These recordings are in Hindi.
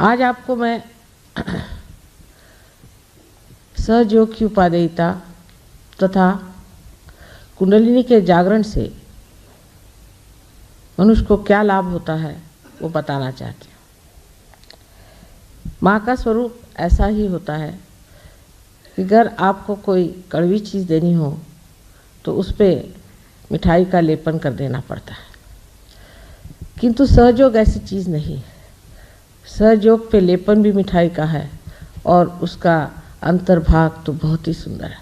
आज आपको मैं सहयोग की उपादेयता तथा कुंडलिनी के जागरण से मनुष्य को क्या लाभ होता है वो बताना चाहती हूँ। माँ का स्वरूप ऐसा ही होता है कि अगर आपको कोई कड़वी चीज़ देनी हो तो उस पर मिठाई का लेपन कर देना पड़ता है, किंतु सहयोग ऐसी चीज़ नहीं है। सहयोग पे लेपन भी मिठाई का है और उसका अंतर्भाग तो बहुत ही सुंदर है।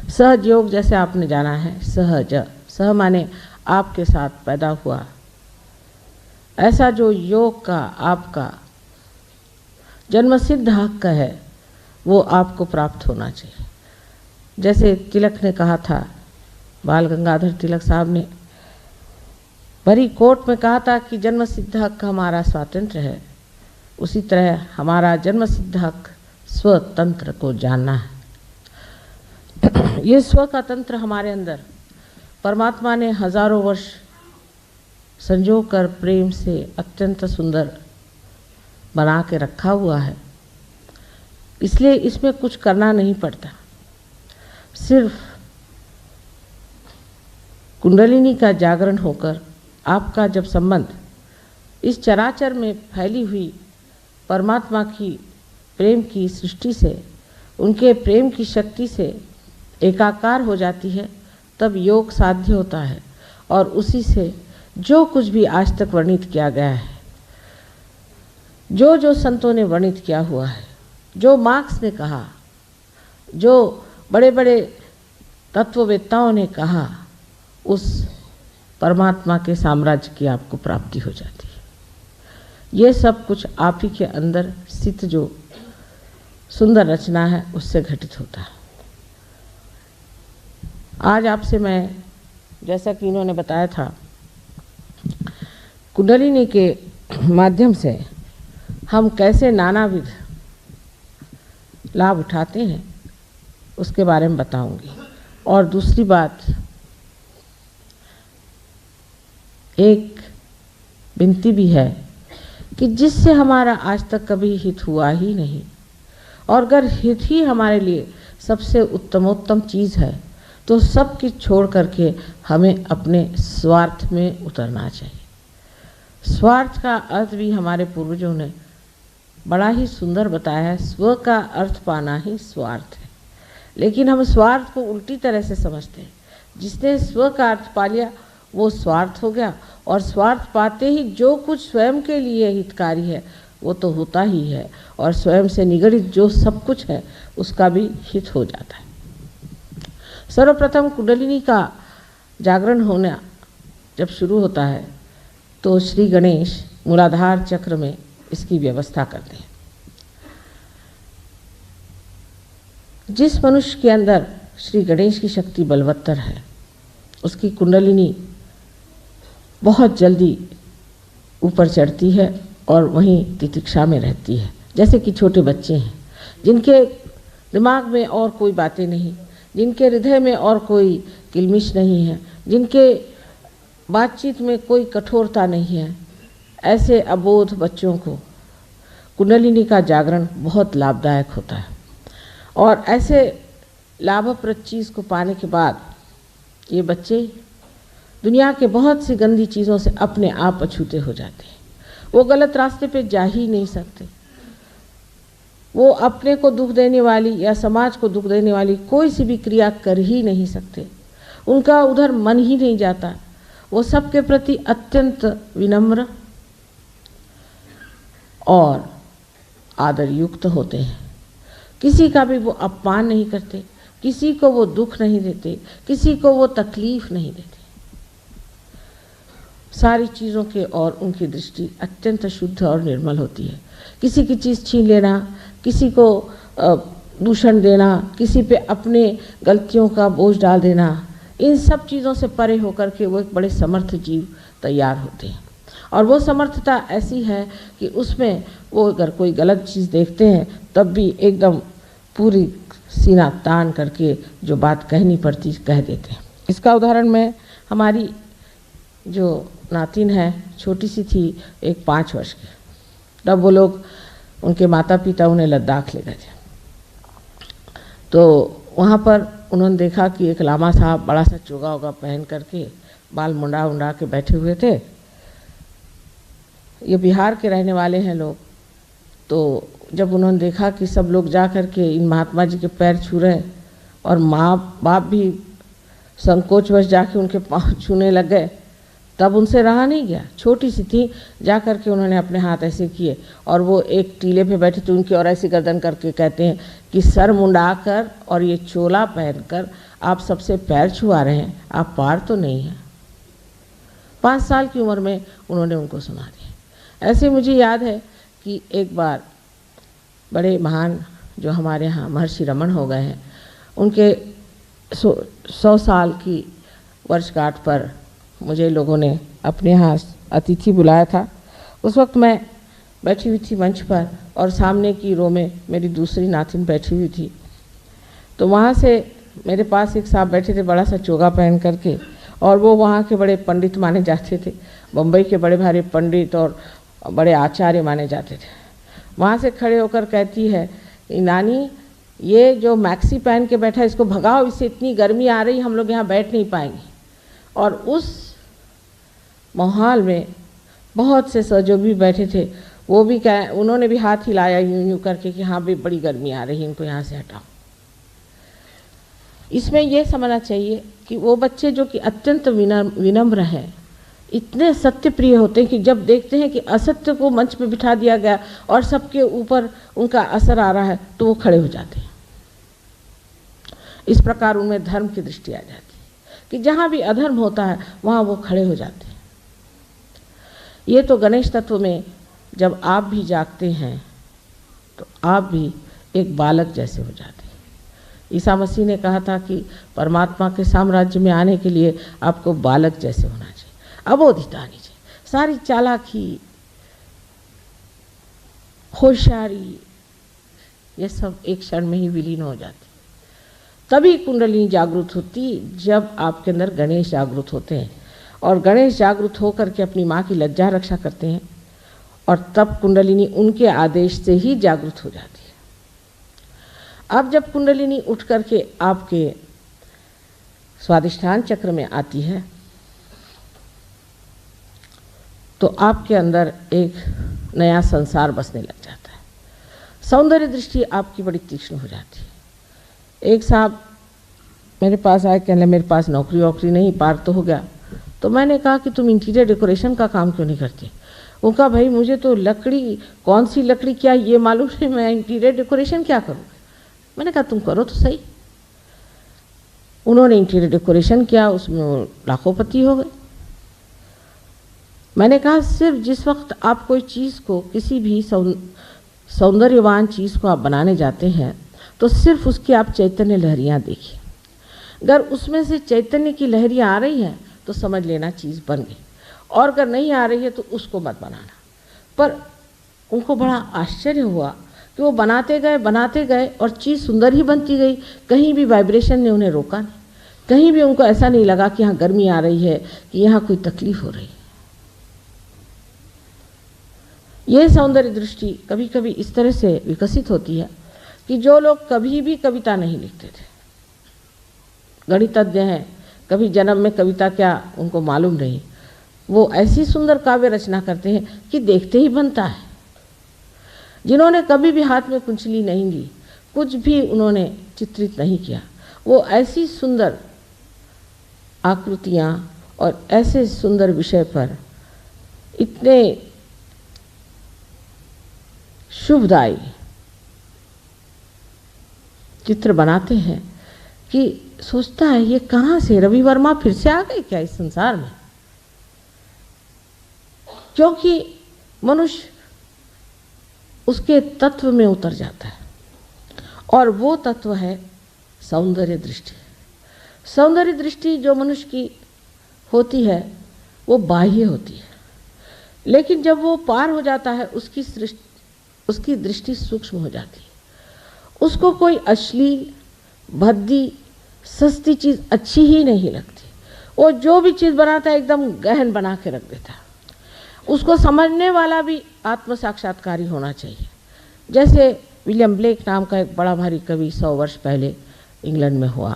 सहयोग जैसे आपने जाना है, सहज, सह माने आपके साथ पैदा हुआ, ऐसा जो योग का आपका जन्मसिद्ध हक है वो आपको प्राप्त होना चाहिए। जैसे तिलक ने कहा था, बाल गंगाधर तिलक साहब ने भरी कोर्ट में कहा था कि जन्मसिद्ध हक हमारा स्वातंत्र्य है, उसी तरह हमारा जन्मसिद्ध हक स्वतंत्र को जानना है। ये स्व का तंत्र हमारे अंदर परमात्मा ने हजारों वर्ष संजो कर प्रेम से अत्यंत सुंदर बना के रखा हुआ है, इसलिए इसमें कुछ करना नहीं पड़ता। सिर्फ कुंडलिनी का जागरण होकर आपका जब संबंध इस चराचर में फैली हुई परमात्मा की प्रेम की सृष्टि से, उनके प्रेम की शक्ति से एकाकार हो जाती है, तब योग साध्य होता है। और उसी से जो कुछ भी आज तक वर्णित किया गया है, जो जो संतों ने वर्णित किया हुआ है, जो मार्क्स ने कहा, जो बड़े बड़े तत्ववेत्ताओं ने कहा, उस परमात्मा के साम्राज्य की आपको प्राप्ति हो जाती है। ये सब कुछ आप ही के अंदर स्थित जो सुंदर रचना है उससे घटित होता है। आज आपसे मैं, जैसा कि इन्होंने बताया था, कुंडलिनी के माध्यम से हम कैसे नानाविध लाभ उठाते हैं उसके बारे में बताऊंगी। और दूसरी बात, एक विनती भी है कि जिससे हमारा आज तक कभी हित हुआ ही नहीं, और अगर हित ही हमारे लिए सबसे उत्तमोत्तम चीज़ है तो सब कुछ छोड़ करके हमें अपने स्वार्थ में उतरना चाहिए। स्वार्थ का अर्थ भी हमारे पूर्वजों ने बड़ा ही सुंदर बताया है। स्व का अर्थ पाना ही स्वार्थ है, लेकिन हम स्वार्थ को उल्टी तरह से समझते हैं। जिसने स्व का अर्थ पा लिया वो स्वार्थ हो गया, और स्वार्थ पाते ही जो कुछ स्वयं के लिए हितकारी है वो तो होता ही है, और स्वयं से निगड़ित जो सब कुछ है उसका भी हित हो जाता है। सर्वप्रथम कुंडलिनी का जागरण होना जब शुरू होता है तो श्री गणेश मूलाधार चक्र में इसकी व्यवस्था करते हैं। जिस मनुष्य के अंदर श्री गणेश की शक्ति बलवत्तर है, उसकी कुंडलिनी बहुत जल्दी ऊपर चढ़ती है और वहीं तितिक्षा में रहती है। जैसे कि छोटे बच्चे हैं जिनके दिमाग में और कोई बातें नहीं, जिनके हृदय में और कोई किलमिश नहीं है, जिनके बातचीत में कोई कठोरता नहीं है, ऐसे अबोध बच्चों को कुंडलिनी का जागरण बहुत लाभदायक होता है। और ऐसे लाभप्रद चीज़ को पाने के बाद ये बच्चे दुनिया के बहुत सी गंदी चीज़ों से अपने आप अछूते हो जाते हैं। वो गलत रास्ते पे जा ही नहीं सकते। वो अपने को दुख देने वाली या समाज को दुख देने वाली कोई सी भी क्रिया कर ही नहीं सकते। उनका उधर मन ही नहीं जाता। वो सबके प्रति अत्यंत विनम्र और आदर युक्त होते हैं। किसी का भी वो अपमान नहीं करते, किसी को वो दुख नहीं देते, किसी को वो तकलीफ नहीं देते। सारी चीज़ों के और उनकी दृष्टि अत्यंत शुद्ध और निर्मल होती है। किसी की चीज़ छीन लेना, किसी को दूषण देना, किसी पे अपने गलतियों का बोझ डाल देना, इन सब चीज़ों से परे होकर के वो एक बड़े समर्थ जीव तैयार होते हैं। और वो समर्थता ऐसी है कि उसमें वो अगर कोई गलत चीज़ देखते हैं तब भी एकदम पूरी सीना तान करके जो बात कहनी पड़ती कह देते हैं। इसका उदाहरण मैं, हमारी जो नातिन है छोटी सी थी, एक 5 वर्ष की, तब वो लोग, उनके माता पिता उन्हें लद्दाख ले गए थे। तो वहाँ पर उन्होंने देखा कि एक लामा साहब बड़ा सा चोगा वोगा पहन करके बाल मुंडा उंडा के बैठे हुए थे। ये बिहार के रहने वाले हैं लोग। तो जब उन्होंने देखा कि सब लोग जा कर के इन महात्मा जी के पैर छू रहे हैं और माँ बाप भी संकोचवश जाके उनके पाँव छूने लग गए, तब उनसे रहा नहीं गया। छोटी सी थी, जा कर के उन्होंने अपने हाथ ऐसे किए और वो एक टीले पे बैठे थे उनकी और ऐसी गर्दन करके कहते हैं कि सर मुंडा कर और ये चोला पहनकर आप सबसे पैर छुआ रहे हैं, आप पार तो नहीं हैं। 5 साल की उम्र में उन्होंने उनको सुना दिया। ऐसे मुझे याद है कि एक बार बड़े महान जो हमारे यहाँ महर्षि रमन हो गए हैं, उनके 100 साल की वर्षगांठ पर मुझे लोगों ने अपने यहाँ अतिथि बुलाया था। उस वक्त मैं बैठी हुई थी मंच पर और सामने की रो में मेरी दूसरी नातिन बैठी हुई थी। तो वहाँ से मेरे पास एक साहब बैठे थे बड़ा सा चोगा पहन करके, और वो वहाँ के बड़े पंडित माने जाते थे, बम्बई के बड़े भारी पंडित और बड़े आचार्य माने जाते थे। वहाँ से खड़े होकर कहती है, नानी ये जो मैक्सी पहन के बैठा है इसको भगाओ, इससे इतनी गर्मी आ रही, हम लोग यहाँ बैठ नहीं पाएंगे। और उस माहौल में बहुत से सजो भी बैठे थे, वो भी उन्होंने भी हाथ हिलाया यूं यूं करके कि हाँ भी बड़ी गर्मी आ रही है, इनको यहाँ से हटाओ। इसमें यह समझना चाहिए कि वो बच्चे जो कि अत्यंत विनम्र हैं, इतने सत्य प्रिय होते हैं कि जब देखते हैं कि असत्य को मंच पे बिठा दिया गया और सबके ऊपर उनका असर आ रहा है तो वो खड़े हो जाते हैं। इस प्रकार उनमें धर्म की दृष्टि आ जाती है कि जहाँ भी अधर्म होता है वहाँ वो खड़े हो जाते हैं। ये तो गणेश तत्व में जब आप भी जागते हैं तो आप भी एक बालक जैसे हो जाते हैं। ईसा मसीह ने कहा था कि परमात्मा के साम्राज्य में आने के लिए आपको बालक जैसे होना चाहिए, अबोधिता आनी चाहिए। सारी चालाकी, होशियारी, ये सब एक क्षण में ही विलीन हो जाती। तभी कुंडलिनी जागृत होती जब आपके अंदर गणेश जागृत होते हैं, और गणेश जागृत होकर के अपनी माँ की लज्जा रक्षा करते हैं, और तब कुंडलिनी उनके आदेश से ही जागृत हो जाती है। अब जब कुंडलिनी उठ करके आपके स्वादिष्ठान चक्र में आती है तो आपके अंदर एक नया संसार बसने लग जाता है। सौंदर्य दृष्टि आपकी बड़ी तीक्ष्ण हो जाती है। एक साहब मेरे पास आए, कहने मेरे पास नौकरी वोकरी नहीं, पार तो हो गया। तो मैंने कहा कि तुम इंटीरियर डेकोरेशन का काम क्यों नहीं करती? वो कहा भाई मुझे तो लकड़ी, कौन सी लकड़ी क्या ये मालूम नहीं, मैं इंटीरियर डेकोरेशन क्या करूँ। मैंने कहा तुम करो तो सही। उन्होंने इंटीरियर डेकोरेशन किया, उसमें लाखोंपति हो गए। मैंने कहा सिर्फ जिस वक्त आप कोई चीज़ को, किसी भी सौंदर्यवान चीज़ को आप बनाने जाते हैं तो सिर्फ उसकी आप चैतन्य लहरियाँ देखिए। अगर उसमें से चैतन्य की लहरियाँ आ रही हैं तो समझ लेना चीज़ बन गई, और अगर नहीं आ रही है तो उसको मत बनाना। पर उनको बड़ा आश्चर्य हुआ कि वो बनाते गए और चीज़ सुंदर ही बनती गई। कहीं भी वाइब्रेशन ने उन्हें रोका नहीं, कहीं भी उनको ऐसा नहीं लगा कि यहाँ गर्मी आ रही है, कि यहाँ कोई तकलीफ हो रही है। ये सौंदर्य दृष्टि कभी कभी इस तरह से विकसित होती है कि जो लोग कभी भी कविता नहीं लिखते थे, गणितज्ञ हैं, कभी जन्म में कविता क्या उनको मालूम नहीं, वो ऐसी सुंदर काव्य रचना करते हैं कि देखते ही बनता है। जिन्होंने कभी भी हाथ में कुंचली नहीं ली, कुछ भी उन्होंने चित्रित नहीं किया, वो ऐसी सुंदर आकृतियाँ और ऐसे सुंदर विषय पर इतने शुभदायी चित्र बनाते हैं कि सोचता है ये कहाँ से रवि वर्मा फिर से आ गए क्या इस संसार में। क्योंकि मनुष्य उसके तत्व में उतर जाता है, और वो तत्व है सौंदर्य दृष्टि। सौंदर्य दृष्टि जो मनुष्य की होती है वो बाह्य होती है, लेकिन जब वो पार हो जाता है उसकी दृष्टि सूक्ष्म हो जाती है। उसको कोई अश्लील, भद्दी, सस्ती चीज़ अच्छी ही नहीं लगती। वो जो भी चीज़ बनाता है एकदम गहन बना के रख देता है। उसको समझने वाला भी आत्म साक्षात्कारी होना चाहिए। जैसे विलियम ब्लेक नाम का एक बड़ा भारी कवि 100 वर्ष पहले इंग्लैंड में हुआ,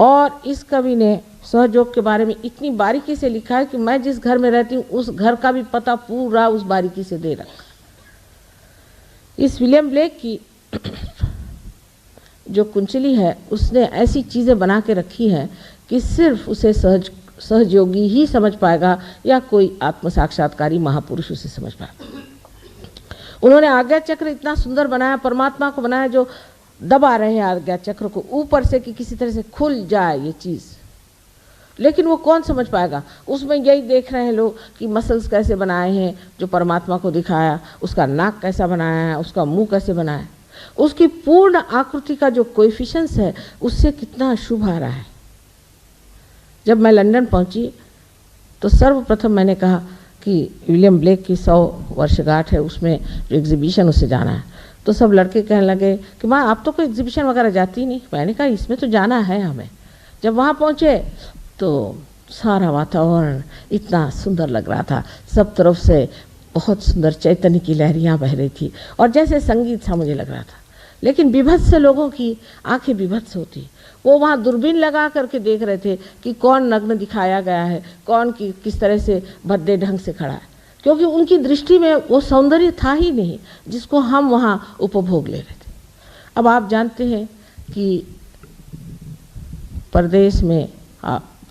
और इस कवि ने सहयोग के बारे में इतनी बारीकी से लिखा है कि मैं जिस घर में रहती हूँ उस घर का भी पता पूरा उस बारीकी से दे रखा। इस विलियम ब्लेक की जो कुंचली है उसने ऐसी चीज़ें बना के रखी हैं कि सिर्फ उसे सहयोगी ही समझ पाएगा या कोई आत्म साक्षात्कारी महापुरुष उसे समझ पाएगा। उन्होंने आज्ञा चक्र इतना सुंदर बनाया, परमात्मा को बनाया जो दबा रहे हैं आज्ञा चक्र को ऊपर से कि किसी तरह से खुल जाए ये चीज़, लेकिन वो कौन समझ पाएगा। उसमें यही देख रहे हैं लोग कि मसल्स कैसे बनाए हैं जो परमात्मा को दिखाया, उसका नाक कैसा बनाया है, उसका मुंह कैसे बनाया है, उसकी पूर्ण आकृति का जो कोएफिशिएंट्स है उससे कितना शुभ आ रहा है। जब मैं लंदन पहुंची तो सर्वप्रथम मैंने कहा कि विलियम ब्लेक की 100 वर्षगांठ है, उसमें जो एग्जीबिशन उससे जाना है। तो सब लड़के कहने लगे कि माँ आप तो कोई एग्जीबिशन वगैरह जाती नहीं। मैंने कहा इसमें तो जाना है हमें। जब वहाँ पहुँचे तो सारा वातावरण इतना सुंदर लग रहा था, सब तरफ से बहुत सुंदर चैतन्य की लहरियाँ बह रही थी और जैसे संगीत सा मुझे लग रहा था। लेकिन विभत्स लोगों की आंखें विभत्स होती, वो वहाँ दूरबीन लगा करके देख रहे थे कि कौन नग्न दिखाया गया है, कौन किस तरह से भद्दे ढंग से खड़ा है, क्योंकि उनकी दृष्टि में वो सौंदर्य था ही नहीं जिसको हम वहाँ उपभोग ले रहे थे। अब आप जानते हैं कि परदेश में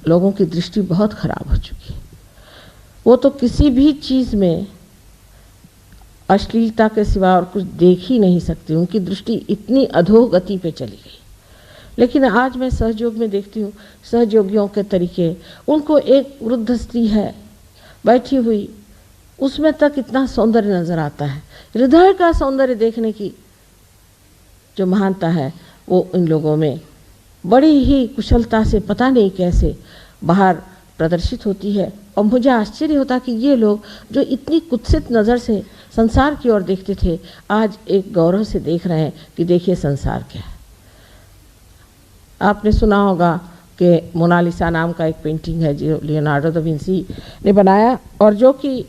लोगों की दृष्टि बहुत खराब हो चुकी है। वो तो किसी भी चीज़ में अश्लीलता के सिवा और कुछ देख ही नहीं सकती, उनकी दृष्टि इतनी अधोगति पे चली गई। लेकिन आज मैं सहयोग में देखती हूँ सहयोगियों के तरीके, उनको एक वृद्ध स्त्री है बैठी हुई, उसमें तक इतना सौंदर्य नज़र आता है। हृदय का सौंदर्य देखने की जो महानता है वो इन लोगों में बड़ी ही कुशलता से पता नहीं कैसे बाहर प्रदर्शित होती है। और मुझे आश्चर्य होता कि ये लोग जो इतनी कुत्सित नज़र से संसार की ओर देखते थे आज एक गौरव से देख रहे हैं कि देखिए संसार क्या है। आपने सुना होगा कि मोनालिसा नाम का एक पेंटिंग है जो लियोनार्डो दा विंसी ने बनाया और जो कि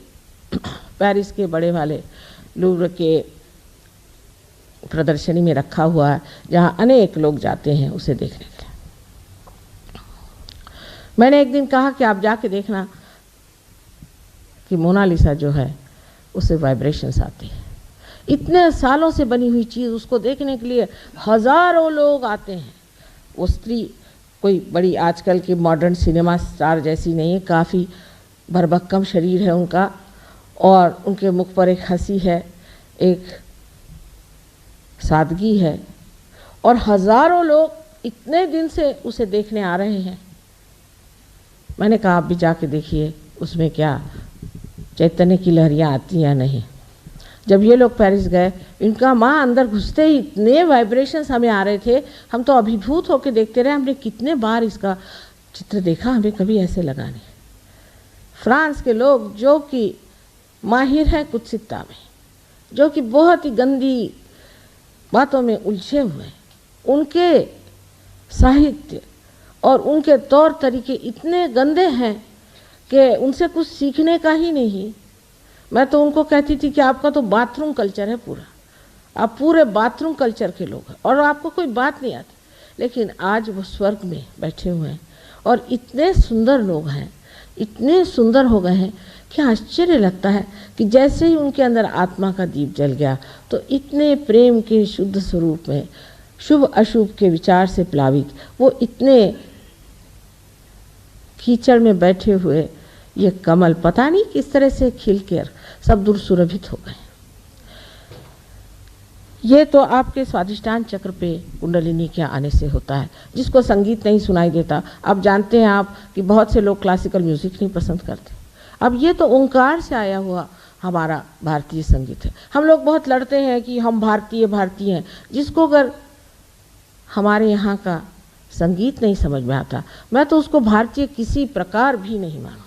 पेरिस के बड़े वाले लूव्र के प्रदर्शनी में रखा हुआ है, जहाँ अनेक लोग जाते हैं उसे देखने के लिए। मैंने एक दिन कहा कि आप जाके देखना कि मोनालिसा जो है उससे वाइब्रेशंस आते हैं। इतने सालों से बनी हुई चीज़ उसको देखने के लिए हज़ारों लोग आते हैं। वो स्त्री कोई बड़ी आजकल की मॉडर्न सिनेमा स्टार जैसी नहीं है, काफ़ी भरभक्कम शरीर है उनका और उनके मुख पर एक हंसी है, एक सादगी है और हज़ारों लोग इतने दिन से उसे देखने आ रहे हैं। मैंने कहा आप भी जाके देखिए उसमें क्या चैतन्य की लहरियाँ आती या नहीं। जब ये लोग पेरिस गए, इनका माँ अंदर घुसते ही इतने वाइब्रेशंस हमें आ रहे थे, हम तो अभिभूत होकर देखते रहे। हमने कितने बार इसका चित्र देखा, हमें कभी ऐसे लगा नहीं। फ्रांस के लोग जो कि माहिर हैं कुत्सितता में, जो कि बहुत ही गंदी बातों में उलझे हुए, उनके साहित्य और उनके तौर तरीके इतने गंदे हैं कि उनसे कुछ सीखने का ही नहीं। मैं तो उनको कहती थी कि आपका तो बाथरूम कल्चर है पूरा, आप पूरे बाथरूम कल्चर के लोग हैं और आपको कोई बात नहीं आती। लेकिन आज वो स्वर्ग में बैठे हुए हैं और इतने सुंदर लोग हैं, इतने सुंदर हो गए हैं कि आश्चर्य लगता है कि जैसे ही उनके अंदर आत्मा का दीप जल गया तो इतने प्रेम के शुद्ध स्वरूप में शुभ अशुभ के विचार से प्लावित वो इतने कीचड़ में बैठे हुए ये कमल पता नहीं किस तरह से खिल कर सब दूर सुरभित हो गए। ये तो आपके स्वादिष्टान चक्र पे कुंडलिनी के आने से होता है, जिसको संगीत नहीं सुनाई देता। अब जानते हैं आप कि बहुत से लोग क्लासिकल म्यूजिक नहीं पसंद करते। अब ये तो ओंकार से आया हुआ हमारा भारतीय संगीत है। हम लोग बहुत लड़ते हैं कि हम भारतीय हैं, जिसको अगर हमारे यहाँ का संगीत नहीं समझ में आता, मैं तो उसको भारतीय किसी प्रकार भी नहीं मानूं।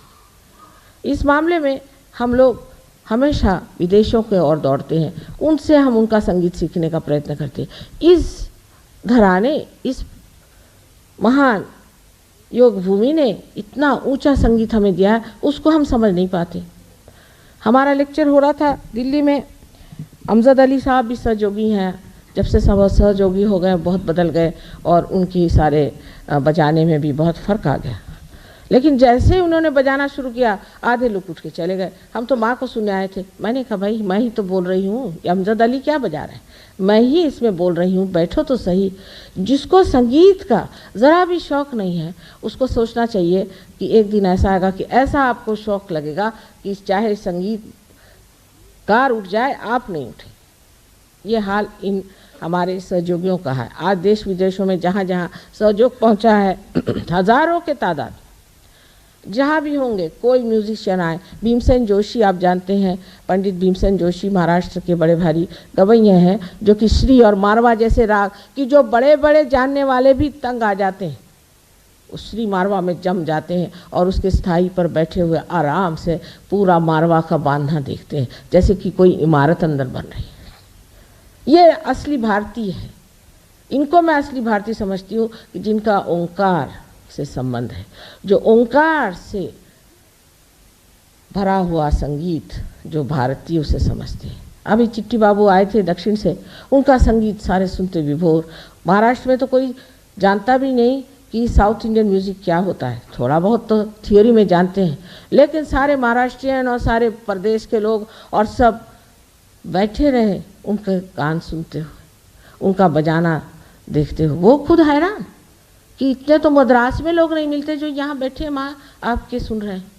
इस मामले में हम लोग हमेशा विदेशों के ओर दौड़ते हैं, उनसे हम उनका संगीत सीखने का प्रयत्न करते हैं। इस घराने, इस महान योग भूमि ने इतना ऊंचा संगीत हमें दिया है, उसको हम समझ नहीं पाते। हमारा लेक्चर हो रहा था दिल्ली में, अमजद अली साहब भी सहयोगी हैं, जब से सब सहयोगी हो गए बहुत बदल गए और उनकी सारे बजाने में भी बहुत फ़र्क आ गया। लेकिन जैसे ही उन्होंने बजाना शुरू किया आधे लोग उठ के चले गए। हम तो माँ को सुनने आए थे। मैंने कहा भाई मैं ही तो बोल रही हूँ, अमजद अली क्या बजा रहे हैं, मैं ही इसमें बोल रही हूँ, बैठो तो सही। जिसको संगीत का ज़रा भी शौक़ नहीं है उसको सोचना चाहिए कि एक दिन ऐसा आएगा कि ऐसा आपको शौक़ लगेगा कि चाहे संगीतकार उठ जाए आप नहीं उठे। ये हाल इन हमारे सहयोगियों का है। आज देश विदेशों में जहाँ जहाँ सहयोग पहुँचा है, हज़ारों के तादाद, जहाँ भी होंगे कोई म्यूजिशियन आए। भीमसेन जोशी आप जानते हैं, पंडित भीमसेन जोशी महाराष्ट्र के बड़े भारी गवैये हैं, जो कि श्री और मारवा जैसे राग कि जो बड़े बड़े जानने वाले भी तंग आ जाते हैं, उस श्री मारवा में जम जाते हैं और उसके स्थाई पर बैठे हुए आराम से पूरा मारवा का बांधना देखते हैं जैसे कि कोई इमारत अंदर बन रही है। ये असली भारतीय है। इनको मैं असली भारतीय समझती हूँ कि जिनका ओंकार से संबंध है, जो ओंकार से भरा हुआ संगीत जो भारतीय उसे समझते हैं। अभी चिट्टी बाबू आए थे दक्षिण से, उनका संगीत सारे सुनते विभोर। महाराष्ट्र में तो कोई जानता भी नहीं कि साउथ इंडियन म्यूज़िक क्या होता है, थोड़ा बहुत तो थियोरी में जानते हैं, लेकिन सारे महाराष्ट्रियन और सारे प्रदेश के लोग और सब बैठे रहे उनके गान सुनते हुए, उनका बजाना देखते हुए। वो खुद हैरान कि इतने तो मद्रास में लोग नहीं मिलते जो यहाँ बैठे माँ आपके सुन रहे हैं।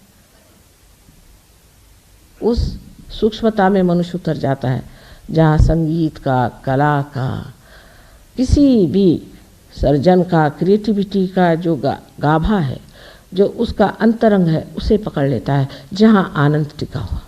उस सूक्ष्मता में मनुष्य उतर जाता है जहाँ संगीत का, कला का, किसी भी सर्जन का, क्रिएटिविटी का जो गाभा है, जो उसका अंतरंग है, उसे पकड़ लेता है, जहाँ आनंद टिका हुआ।